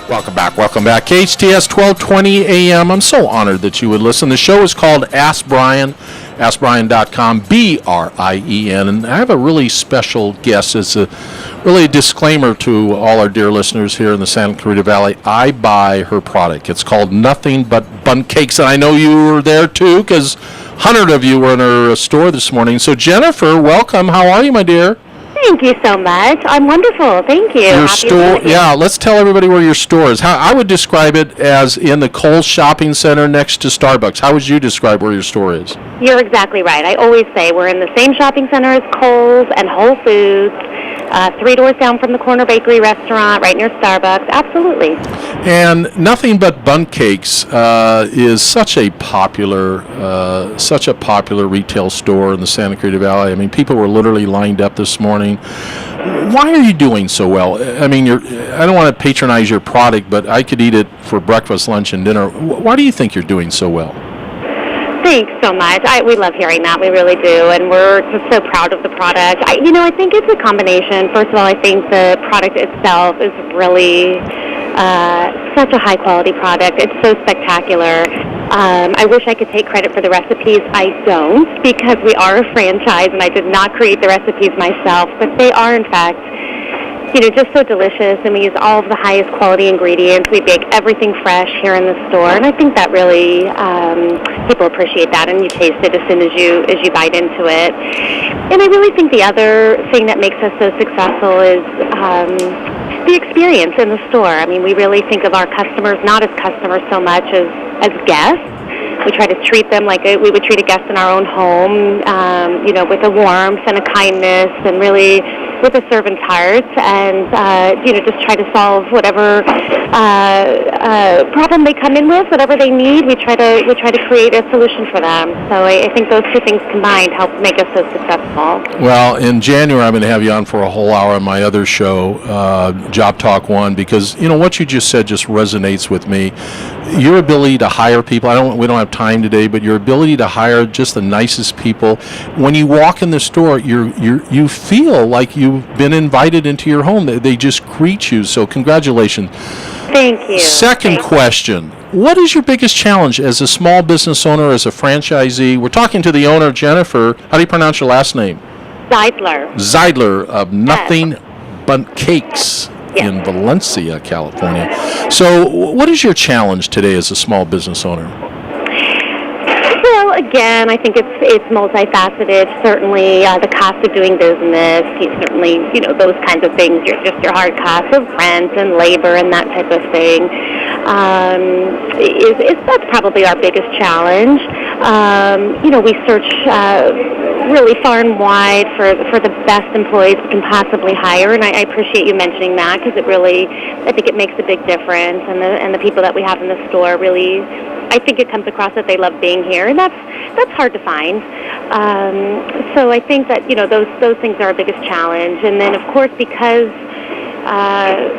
Welcome back. KHTS 1220 AM. I'm so honored that you would listen. The show is called AskBrien, AskBrien.com, BRIEN. And I have a really special guest. It's a disclaimer to all our dear listeners here in the Santa Clarita Valley. I buy her product. It's called Nothing But Bun Cakes. And I know you were there too, because 100 of you were in her store this morning. So Jennifer, welcome. How are you, my dear? Thank you so much. I'm wonderful. Thank you. Your store, yeah, let's tell everybody where your store is. How I would describe it as in the Kohl's Shopping Center next to Starbucks. How would you describe where your store is? You're exactly right. I always say we're in the same shopping center as Kohl's and Whole Foods, 3 doors down from the Corner Bakery restaurant, right near Starbucks. Absolutely. And Nothing But Bun Cakes is such a popular retail store in the Santa Clarita Valley. I mean, people were literally lined up this morning. Why are you doing so well? I mean, I don't want to patronize your product, but I could eat it for breakfast, lunch, and dinner. Why do you think you're doing so well? Thanks so much. We love hearing that. We really do, and we're just so proud of the product. I think it's a combination. First of all, I think the product itself is really such a high-quality product. It's so spectacular. I wish I could take credit for the recipes. I don't, because we are a franchise, and I did not create the recipes myself, but they are, in fact, just so delicious, and we use all of the highest quality ingredients. We bake everything fresh here in the store, and I think that really people appreciate that, and you taste it as soon as you bite into it. And I really think the other thing that makes us so successful is the experience in the store. I mean, we really think of our customers not as customers so much as guests. We try to treat them like we would treat a guest in our own home, with a warmth and a kindness, and really with a servant's heart, and just try to solve whatever problem they come in with, whatever they need. We try to create a solution for them. So I think those two things combined help make us so successful. Well, in January, I'm going to have you on for a whole hour on my other show, Job Talk 1, because what you just said just resonates with me. Your ability to hire people, we don't have time today, but your ability to hire just the nicest people. When you walk in the store, you feel like you've been invited into your home. They just greet you. So congratulations. Thank you. Second question. What is your biggest challenge as a small business owner, as a franchisee? We're talking to the owner, Jennifer. How do you pronounce your last name? Zeidler of Nothing But Cakes. Yes. In Valencia, California. So what is your challenge today as a small business owner? Well, again, I think it's multifaceted. Certainly, the cost of doing business, certainly, those kinds of things, your hard costs of rent and labor and that type of thing, that's probably our biggest challenge. We search really far and wide for the best employees we can possibly hire, and I appreciate you mentioning that, because I think it makes a big difference, and the people that we have in the store really, I think it comes across that they love being here, and that's hard to find. So I think that those things are our biggest challenge, and then of course, because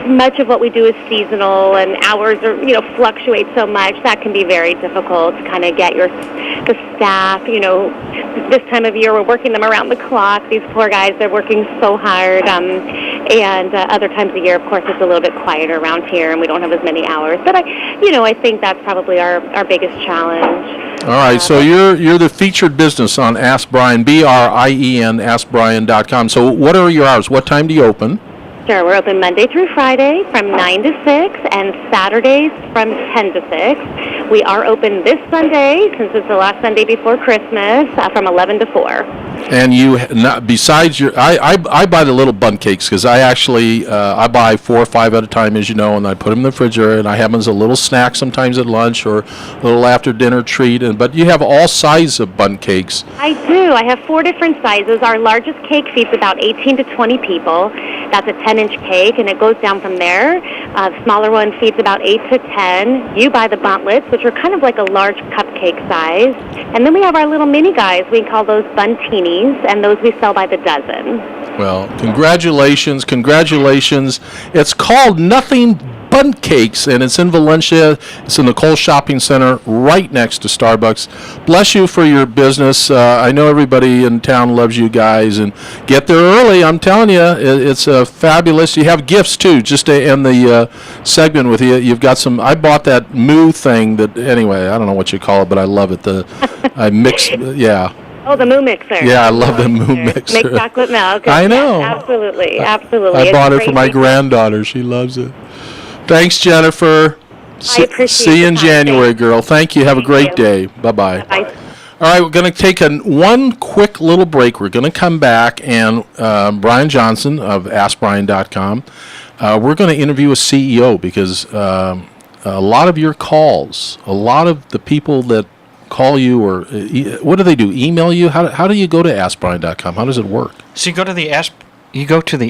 much of what we do is seasonal and hours are fluctuate so much, that can be very difficult to kind of get the staff. This time of year we're working them around the clock. These poor guys, they're working so hard, and other times of year, of course, it's a little bit quieter around here, and we don't have as many hours. But I think that's probably our biggest challenge. All right, so you're the featured business on AskBrien, BRIEN, AskBrien.com. So what are your hours? What time do you open? Sure, we're open Monday through Friday from 9 to 6 and Saturdays from 10 to 6. We are open this Sunday, since it's the last Sunday before Christmas, from 11 to 4. And besides I buy the little bun cakes, because I buy 4 or 5 at a time, as you know, and I put them in the refrigerator, and I have them as a little snack sometimes at lunch or a little after dinner treat. But you have all sizes of bun cakes. I do. I have 4 different sizes. Our largest cake feeds about 18 to 20 people. That's a 10-inch cake, and it goes down from there. The smaller one feeds about 8 to 10. You buy the buntlets, which are kind of like a large cupcake size. And then we have our little mini guys. We call those buntinis, and those we sell by the dozen. Well, congratulations. It's called Nothing Bundt Cakes, and it's in Valencia. It's in the Cole Shopping Center right next to Starbucks. Bless you for your business. I know everybody in town loves you guys, and get there early. I'm telling you, it's fabulous. You have gifts, too, just to end the segment with you. You've got some. I bought that Moo thing that, anyway, I don't know what you call it, but I love it. I mixed, yeah. Oh, the Moo Mixer. Yeah, I love the Moo Mixer. Make chocolate milk. I know. Yes, absolutely, absolutely. I bought it for my granddaughter. She loves it. Thanks, Jennifer. I appreciate See you in January, girl. Thank you. Have a great day. Bye-bye. Bye. All right, we're going to take one quick little break. We're going to come back, and Brian Johnson of AskBrien.com, we're going to interview a CEO because a lot of your calls, a lot of the people that call you or what do they do? Email you? How do you go to AskBrien.com? How does it work? So you go to the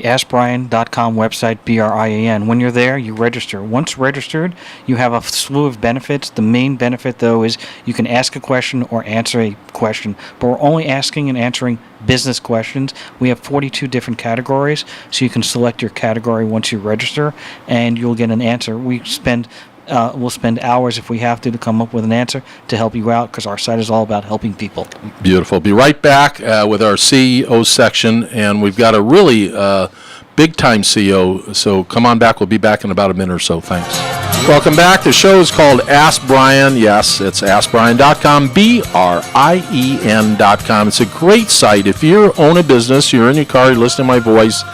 AskBrien.com website, BRIAN. When you're there, you register. Once registered, you have a slew of benefits. The main benefit, though, is you can ask a question or answer a question. But we're only asking and answering business questions. We have 42 different categories, so you can select your category once you register, and you'll get an answer. We'll spend hours if we have to come up with an answer to help you out because our site is all about helping people. Beautiful. Be right back with our CEO section, and we've got a really big-time CEO, so come on back. We'll be back in about a minute or so. Thanks. Welcome back. The show is called Ask Brien. Yes, it's AskBrien.com, BRIEN.com. It's a great site. If you own a business, you're in your car, you're listening to my voice,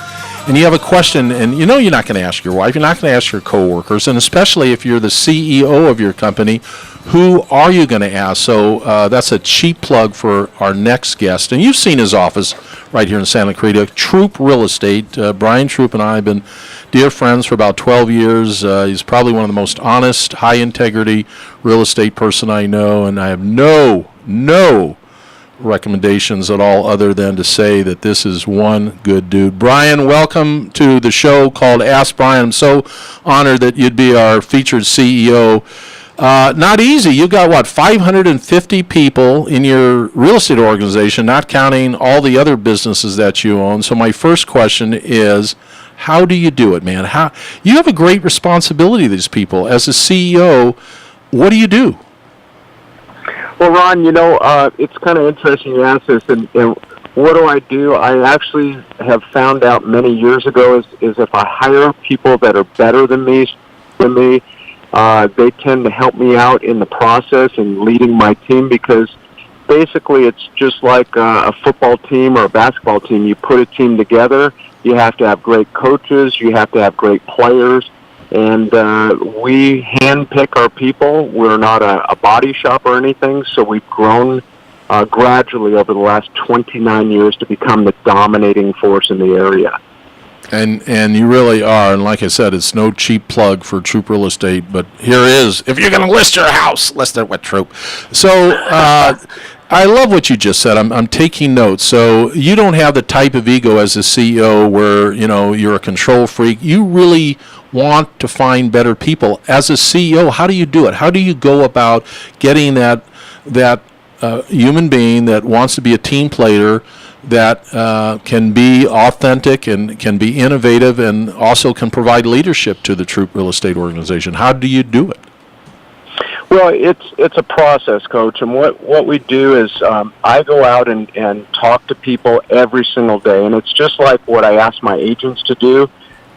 and you have a question, and you know you're not going to ask your wife, you're not going to ask your coworkers, and especially if you're the CEO of your company, who are you going to ask? So that's a cheap plug for our next guest. And you've seen his office right here in Santa Clarita, Troop Real Estate. Brian Troop and I have been dear friends for about 12 years. He's probably one of the most honest, high-integrity real estate person I know, and I have no recommendations at all other than to say that this is one good dude. Brian, welcome to the show called Ask Brien. I'm so honored that you'd be our featured CEO. Not easy. You've got, 550 people in your real estate organization, not counting all the other businesses that you own. So my first question is, how do you do it, man? You have a great responsibility to these people. As a CEO, what do you do? Well, Ron, it's kind of interesting you ask this, and what do? I actually have found out many years ago is if I hire people that are better than me, they tend to help me out in the process and leading my team because basically it's just like a football team or a basketball team. You put a team together, you have to have great coaches, you have to have great players, and we handpick our people. We're not a body shop or anything, so we've grown gradually over the last 29 years to become the dominating force in the area. And you really are, and like I said, it's no cheap plug for Troop Real Estate, but here is, if you're going to list your house, list it with Troop. So I love what you just said. I'm taking notes. So you don't have the type of ego as a CEO where, you're a control freak. You really want to find better people. As a CEO, how do you do it? How do you go about getting that human being that wants to be a team player, that can be authentic and can be innovative and also can provide leadership to the Troop Real Estate organization? How do you do it? Well, it's a process, Coach, and what we do is I go out and talk to people every single day, and it's just like what I ask my agents to do.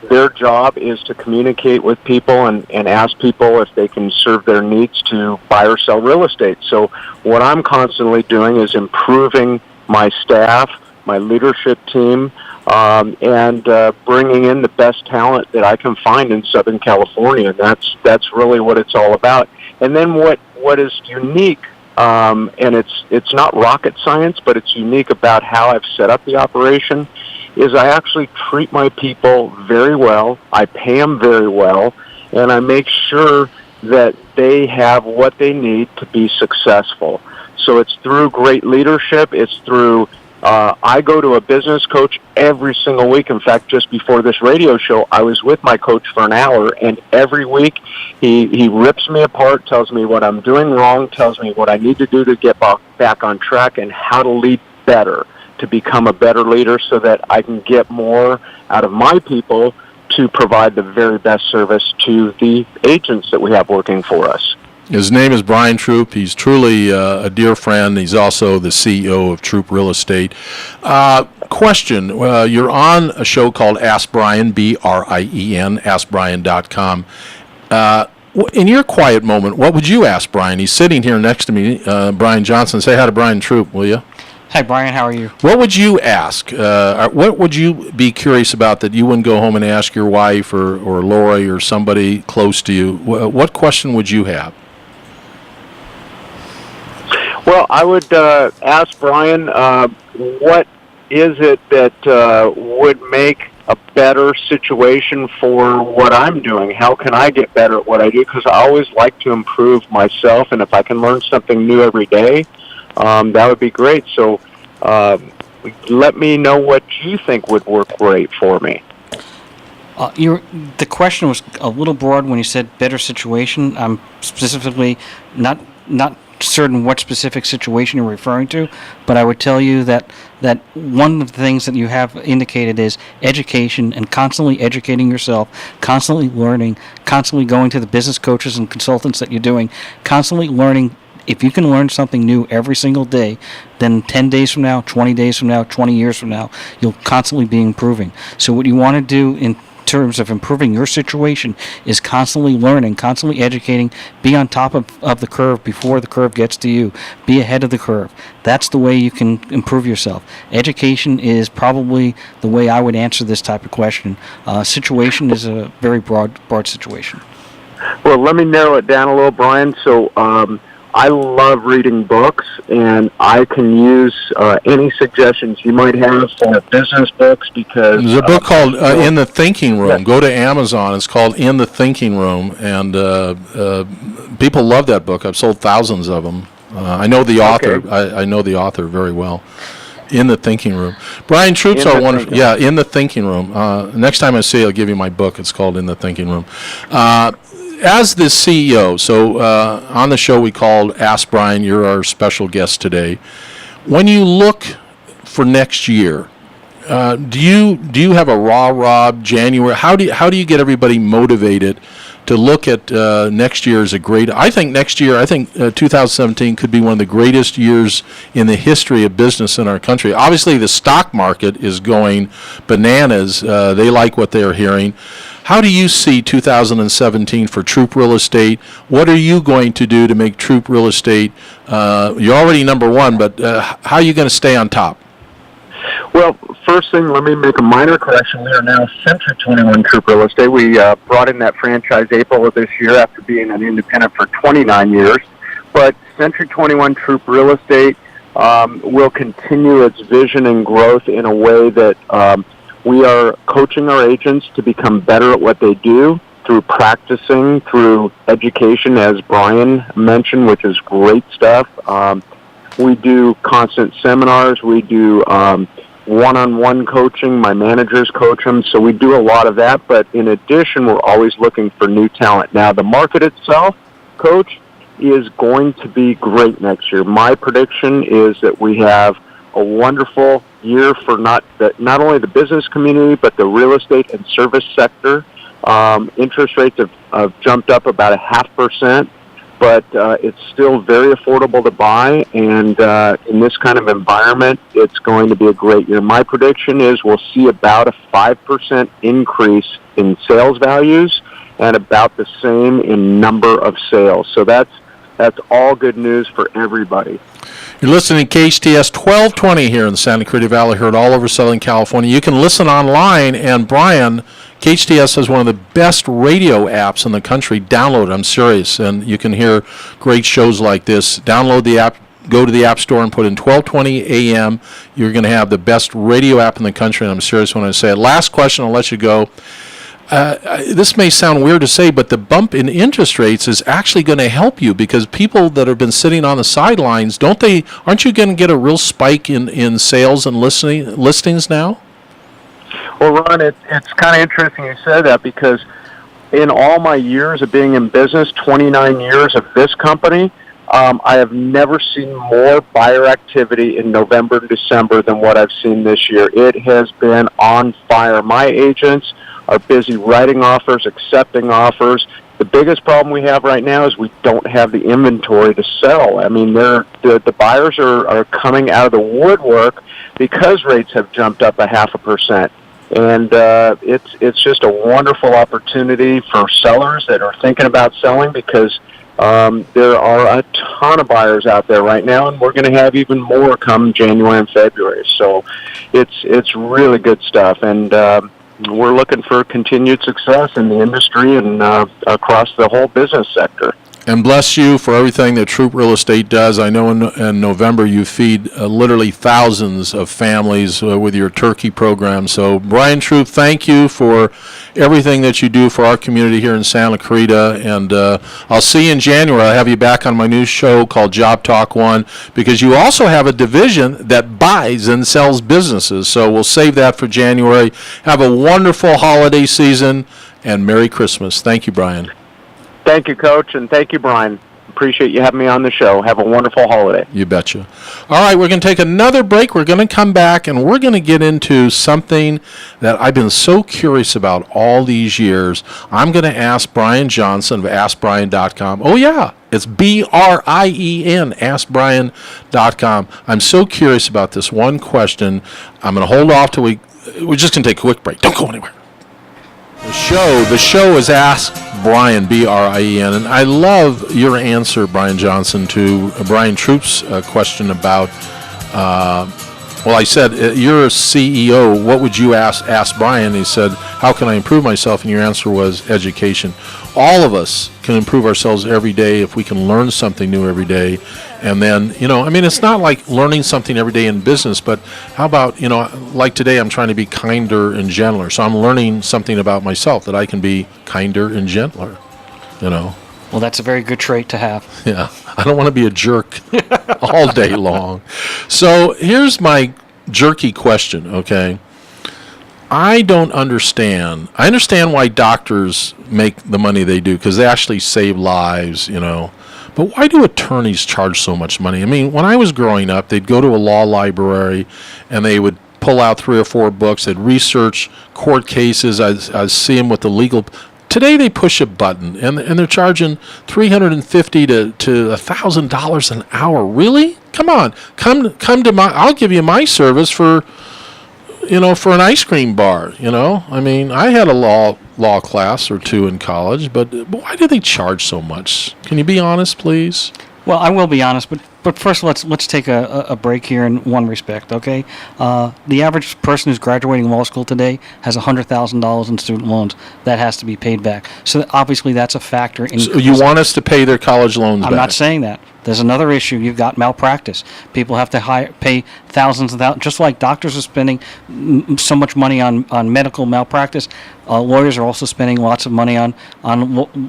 Their job is to communicate with people and ask people if they can serve their needs to buy or sell real estate. So what I'm constantly doing is improving my staff, my leadership team, and bringing in the best talent that I can find in Southern California. And that's really what it's all about. And then what is unique, and it's not rocket science, but it's unique about how I've set up the operation, is I actually treat my people very well, I pay them very well, and I make sure that they have what they need to be successful. So it's through great leadership, it's through, I go to a business coach every single week. In fact, just before this radio show, I was with my coach for an hour, and every week he rips me apart, tells me what I'm doing wrong, tells me what I need to do to get back on track, and how to lead better, to become a better leader so that I can get more out of my people to provide the very best service to the agents that we have working for us. His name is Brien Troop. He's truly a dear friend. He's also the CEO of Troop Real Estate. Question, you're on a show called AskBrien, BRIEN, AskBrien.com. In your quiet moment, what would you ask Brien? He's sitting here next to me, Brien Johnson. Say hi to Brien Troop, will you? Hi, Brien. How are you? What would you ask? What would you be curious about that you wouldn't go home and ask your wife or Lori or somebody close to you? What question would you have? Well, I would ask Brien, what is it that would make a better situation for what I'm doing? How can I get better at what I do? Because I always like to improve myself, and if I can learn something new every day, that would be great. So let me know what you think would work great for me. The question was a little broad when you said better situation. I'm specifically not certain what specific situation you're referring to, but I would tell you that one of the things that you have indicated is education and constantly educating yourself, constantly learning, constantly going to the business coaches and consultants that you're doing, constantly learning. If you can learn something new every single day, then 10 days from now, 20 days from now, 20 years from now, you'll constantly be improving. So what you want to do in terms of improving your situation is constantly learning, constantly educating, be on top of the curve before the curve gets to you, be ahead of the curve. That's the way you can improve yourself. Education is probably the way I would answer this type of question. Situation is a very broad situation. Well, let me narrow it down a little, Brien. So I love reading books, and I can use any suggestions you might have for business books because... There's a book called In the Thinking Room. Go to Amazon. It's called In the Thinking Room, and people love that book. I've sold thousands of them. I know the author. Okay. I know the author very well. In the Thinking Room. Brien Troops are wonderful. Yeah, In the Thinking Room. Next time I see you, I'll give you my book. It's called In the Thinking Room. As the CEO, so on the show we called Ask Brien, you're our special guest today. When you look for next year, do you have a rah-rah January? How do you get everybody motivated to look at next year as a great? I think 2017 could be one of the greatest years in the history of business in our country. Obviously, the stock market is going bananas. They like what they're hearing. How do you see 2017 for Troop Real Estate? What are you going to do to make Troop Real Estate? You're already number one, but how are you going to stay on top? Well, first thing, let me make a minor correction. We are now Century 21 Troop Real Estate. We brought in that franchise April of this year after being an independent for 29 years. But Century 21 Troop Real Estate will continue its vision and growth in a way that we are coaching our agents to become better at what they do through practicing, through education, as Brien mentioned, which is great stuff. We do constant seminars. We do one-on-one coaching. My managers coach them. So we do a lot of that. But in addition, we're always looking for new talent. Now, the market itself, Coach, is going to be great next year. My prediction is that we have a wonderful year for not only the business community, but the real estate and service sector. Interest rates have jumped up about 0.5%, but it's still very affordable to buy, and in this kind of environment, it's going to be a great year. My prediction is we'll see about a 5% increase in sales values and about the same in number of sales. So that's all good news for everybody. You're listening to KHTS 1220 here in the Santa Clarita Valley, heard all over Southern California. You can listen online, and Brien, KHTS has one of the best radio apps in the country. Download it, I'm serious, and you can hear great shows like this. Download the app, go to the App Store and put in 1220 AM. You're going to have the best radio app in the country, and I'm serious when I say it. Last question, I'll let you go. This may sound weird to say, but the bump in interest rates is actually going to help you because people that have been sitting on the sidelines, aren't you going to get a real spike in sales and listings now? Well, Ron, it's kind of interesting you said that because in all my years of being in business, 29 years of this company, I have never seen more buyer activity in November and December than what I've seen this year. It has been on fire. My agents are busy writing offers, accepting offers. The biggest problem we have right now is we don't have the inventory to sell. I mean, the buyers are coming out of the woodwork because rates have jumped up 0.5%. And it's just a wonderful opportunity for sellers that are thinking about selling, because there are a ton of buyers out there right now, and we're going to have even more come January and February. So it's really good stuff, and we're looking for continued success in the industry and across the whole business sector. And bless you for everything that Troop Real Estate does. I know in November you feed literally thousands of families with your turkey program. So, Brien Troop, thank you for everything that you do for our community here in Santa Clarita. And I'll see you in January. I'll have you back on my new show called Job Talk 1, because you also have a division that buys and sells businesses. So we'll save that for January. Have a wonderful holiday season, and Merry Christmas. Thank you, Brien. Thank you, Coach, and thank you, Brian. Appreciate you having me on the show. Have a wonderful holiday. You betcha. All right, we're going to take another break. We're going to come back, and we're going to get into something that I've been so curious about all these years. I'm going to ask Brien Johnson of AskBrien.com. Oh, yeah, it's BRIEN, AskBrien.com. I'm so curious about this one question. I'm going to hold off till we're just going to take a quick break. Don't go anywhere. The show is Ask Brien, B-R-I-E-N, and I love your answer, Brien Johnson, to Brien Troop's question about, I said, you're a CEO, what would you ask Brien? He said, how can I improve myself? And your answer was education. All of us can improve ourselves every day if we can learn something new every day. And then, it's not like learning something every day in business, but how about, like today I'm trying to be kinder and gentler. So I'm learning something about myself, that I can be kinder and gentler, Well, that's a very good trait to have. Yeah, I don't want to be a jerk all day long. So here's my jerky question, okay? I don't understand. I understand why doctors make the money they do, because they actually save lives, But why do attorneys charge so much money? I mean, when I was growing up, they'd go to a law library and they would pull out 3 or 4 books. They'd research court cases. I'd see them with the legal. Today they push a button and they're charging $350 to $1,000 an hour. Really? Come on, come to my. I'll give you my service for an ice cream bar. I mean, I had a law class or 2 in college, but why do they charge so much? Can you be honest, please? Well, I will be honest, but first let's take a break here in one respect, okay? The average person who's graduating law school today has $100,000 in student loans. That has to be paid back. So obviously that's a factor in. So you want us to pay their college loans back? I'm not saying that. There's another issue. You've got malpractice. People have to pay thousands and thousands. Just like doctors are spending so much money on medical malpractice, lawyers are also spending lots of money on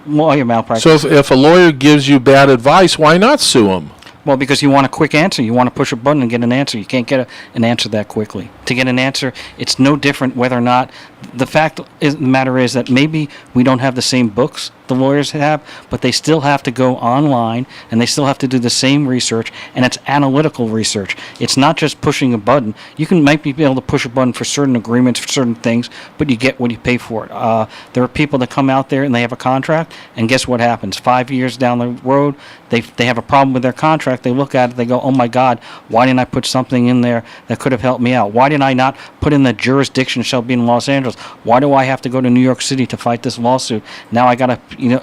lawyer malpractice. So if a lawyer gives you bad advice, why not sue him? Well, because you want a quick answer. You want to push a button and get an answer. You can't get an answer that quickly. To get an answer, it's no different whether or not. The fact is, the matter is that maybe we don't have the same books the lawyers have, but they still have to go online and they still have to do the same research, and it's analytical research. It's not just pushing a button. You might be able to push a button for certain agreements, for certain things, but you get what you pay for it. There are people that come out there and they have a contract, and guess what happens? 5 years down the road, they have a problem with their contract. They look at it, they go, oh my God, why didn't I put something in there that could have helped me out? Why didn't I not put in the jurisdiction shall be in Los Angeles? Why do I have to go to New York City to fight this lawsuit? Now I got to,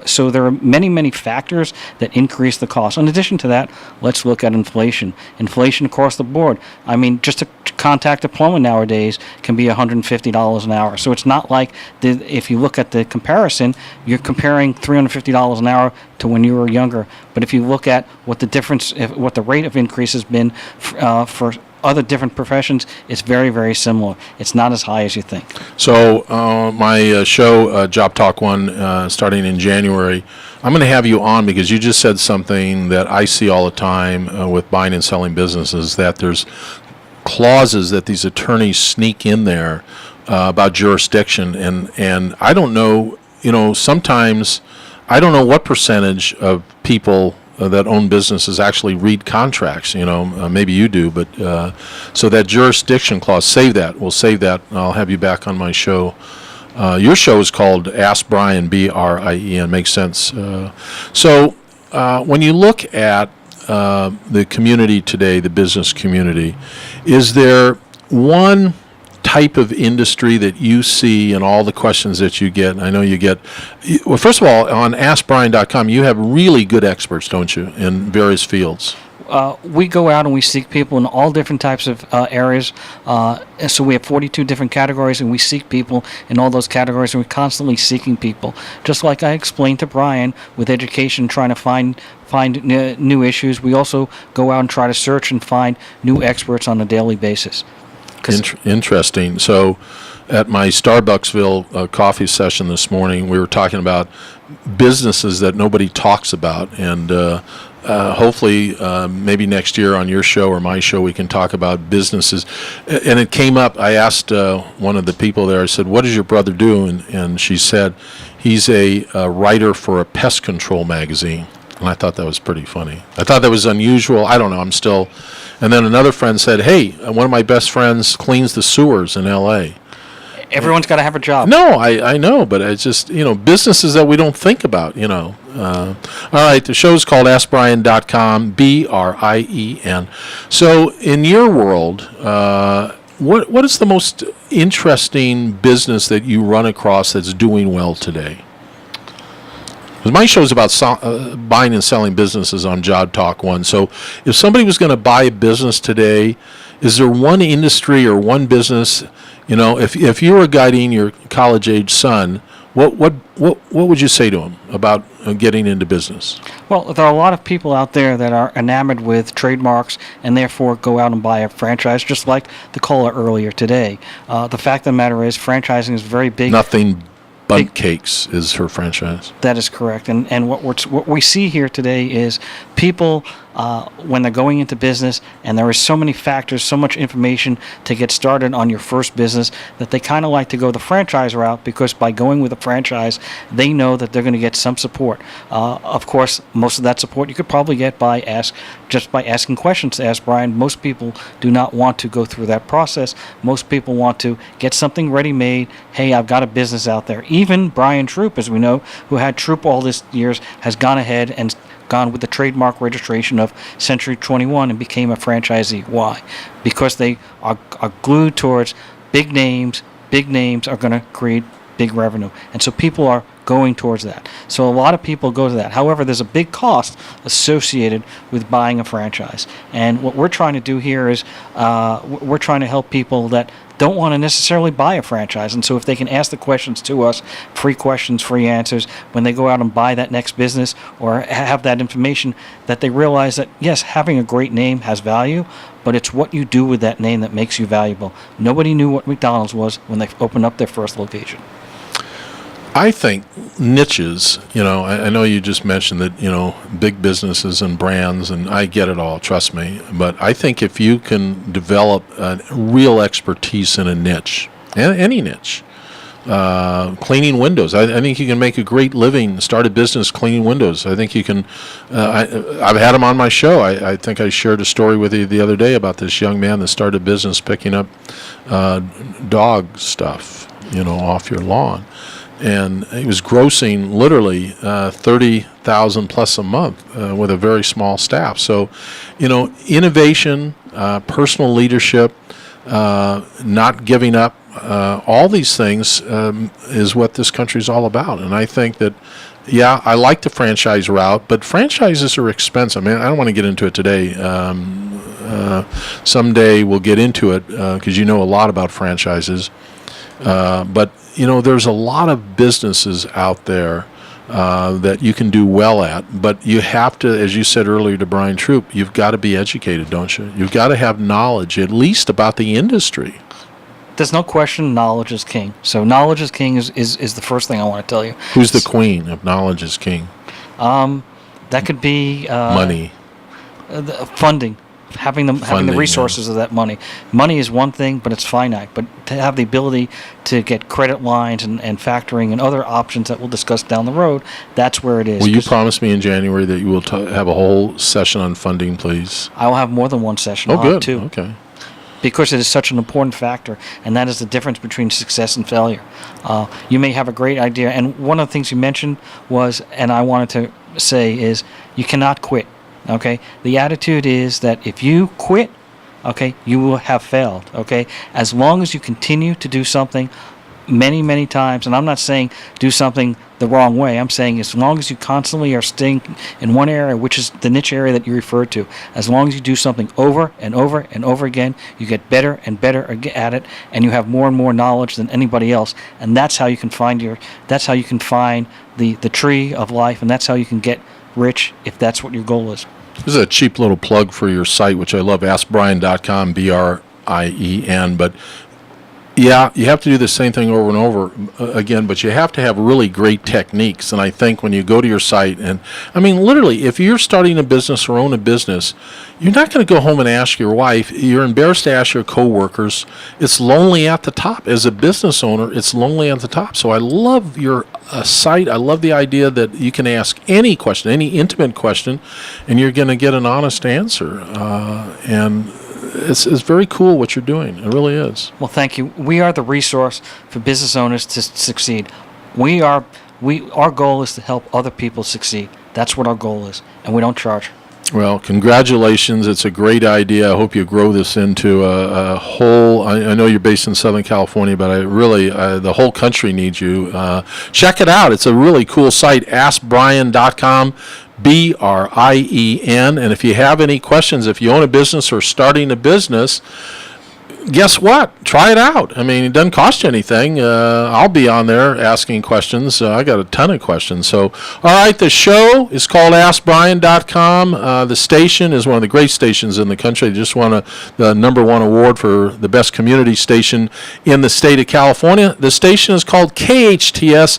so there are many, many factors that increase the cost. In addition to that, let's look at inflation. Inflation across the board. I mean, just to contact a plumber nowadays can be $150 an hour. So it's not like, if you look at the comparison, you're comparing $350 an hour to when you were younger. But if you look at what the difference, what the rate of increase has been for other different professions, it's very, very similar. It's not as high as you think. So my show, Job Talk 1, starting in January, I'm going to have you on because you just said something that I see all the time with buying and selling businesses, that there's clauses that these attorneys sneak in there about jurisdiction. And I don't know, sometimes I don't know what percentage of people that own businesses actually read contracts. Maybe you do, but so that jurisdiction clause, save that. We'll save that. I'll have you back on my show. Your show is called Ask Brien, Brien. Makes sense. So when you look at the community today, the business community, is there one type of industry that you see in all the questions that you get? I know you get, well, first of all, on AskBrien.com, you have really good experts, don't you, in various fields? We go out and we seek people in all different types of areas. So we have 42 different categories, and we seek people in all those categories, and we're constantly seeking people. Just like I explained to Brian with education, trying to find new issues, we also go out and try to search and find new experts on a daily basis. Interesting. So at my Starbucksville coffee session this morning, we were talking about businesses that nobody talks about, and hopefully maybe next year on your show or my show we can talk about businesses. And it came up, I asked one of the people there, I said, what does your brother do? And she said, he's a writer for a pest control magazine. And I thought that was pretty funny. I thought that was unusual. I don't know, I'm still... And then another friend said, hey, one of my best friends cleans the sewers in L.A. Everyone's got to have a job. No, I know, but it's just, businesses that we don't think about, All right, the show's called AskBrien.com, Brien. So in your world, what is the most interesting business that you run across that's doing well today? Because my show is about buying and selling businesses on Job Talk 1. So if somebody was going to buy a business today, is there one industry or one business, if you were guiding your college-age son, what would you say to him about getting into business? Well, there are a lot of people out there that are enamored with trademarks and therefore go out and buy a franchise, just like the caller earlier today. The fact of the matter is franchising is very big. Nothing Bunt Cakes is her franchise. That is correct. And what we see here today is people, when they're going into business, and there is so many factors, so much information to get started on your first business, that they kind of like to go the franchise route, because by going with a franchise, they know that they're going to get some support. Of course, most of that support you could probably get by asking questions to Ask Brien. Most people do not want to go through that process. Most people want to get something ready-made. Hey, I've got a business out there. Even Brian Troop, as we know, who had Troop all these years, has gone ahead and gone with the trademark registration of Century 21 and became a franchisee. Why? Because they are glued towards big names. Big names are going to create big revenue. And so people are going towards that. So a lot of people go to that. However, there's a big cost associated with buying a franchise. And what we're trying to do here is we're trying to help people that don't want to necessarily buy a franchise. And so if they can ask the questions to us, free questions, free answers, when they go out and buy that next business or have that information, that they realize that, yes, having a great name has value, but it's what you do with that name that makes you valuable. Nobody knew what McDonald's was when they opened up their first location. I think niches, I know you just mentioned that, big businesses and brands, and I get it all, trust me. But I think if you can develop a real expertise in a niche, any niche, cleaning windows, I think you can make a great living, start a business cleaning windows. I think you can, I've had them on my show. I think I shared a story with you the other day about this young man that started a business picking up dog stuff, off your lawn. And he was grossing literally $30,000 plus a month with a very small staff. So, innovation, personal leadership, not giving up, all these things is what this country is all about. And I think that, yeah, I like the franchise route, but franchises are expensive. I mean, I don't want to get into it today. Someday we'll get into it because you know a lot about franchises. But there's a lot of businesses out there that you can do well at, but you have to, as you said earlier to Brian Troop, you've got to be educated, don't you? You've got to have knowledge, at least about the industry. There's no question knowledge is king. So knowledge is king is the first thing I want to tell you. Who's the queen of knowledge is king? That could be... money. Funding. having the Funding, resources of that money. Money is one thing, but it's finite. But to have the ability to get credit lines and factoring and other options that we'll discuss down the road, that's where it is. Will you promise me in January that you will have a whole session on funding, please? I will have more than one session Oh, on good. it, too. Okay. Because it is such an important factor, and that is the difference between success and failure. You may have a great idea, and one of the things you mentioned was, and I wanted to say, is you cannot quit, okay? The attitude is that if you quit, okay, you will have failed, okay? As long as you continue to do something many, many times, and I'm not saying do something the wrong way. I'm saying as long as you constantly are staying in one area, which is the niche area that you referred to, as long as you do something over and over and over again, you get better and better at it, and you have more and more knowledge than anybody else. And that's how you can find the tree of life, and that's how you can get rich if that's what your goal is. This is a cheap little plug for your site, which I love, AskBrien.com, BRIEN. But yeah, you have to do the same thing over and over again, but you have to have really great techniques. And I think when you go to your site, and I mean, literally, if you're starting a business or own a business, you're not going to go home and ask your wife. You're embarrassed to ask your coworkers. It's lonely at the top. As a business owner, it's lonely at the top. So I love your site. I love the idea that you can ask any question, any intimate question, and you're going to get an honest answer. And it's very cool what you're doing. It really is. Well, thank you. We are the resource for business owners to succeed. Our goal is to help other people succeed. That's what our goal is, and we don't charge. Well, congratulations. It's a great idea. I hope you grow this into a whole, I know you're based in Southern California, but the whole country needs you. Check it out. It's a really cool site, AskBrien.com. BRIEN. And if you have any questions, if you own a business or starting a business, guess what? Try it out. I mean, it doesn't cost you anything. I'll be on there asking questions. I got a ton of questions. So, all right, the show is called AskBrien.com. The station is one of the great stations in the country. They just won the #1 award for the best community station in the state of California. The station is called KHTS.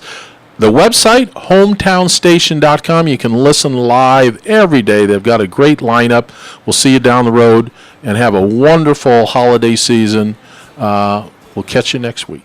The website, hometownstation.com. You can listen live every day. They've got a great lineup. We'll see you down the road, and have a wonderful holiday season. We'll catch you next week.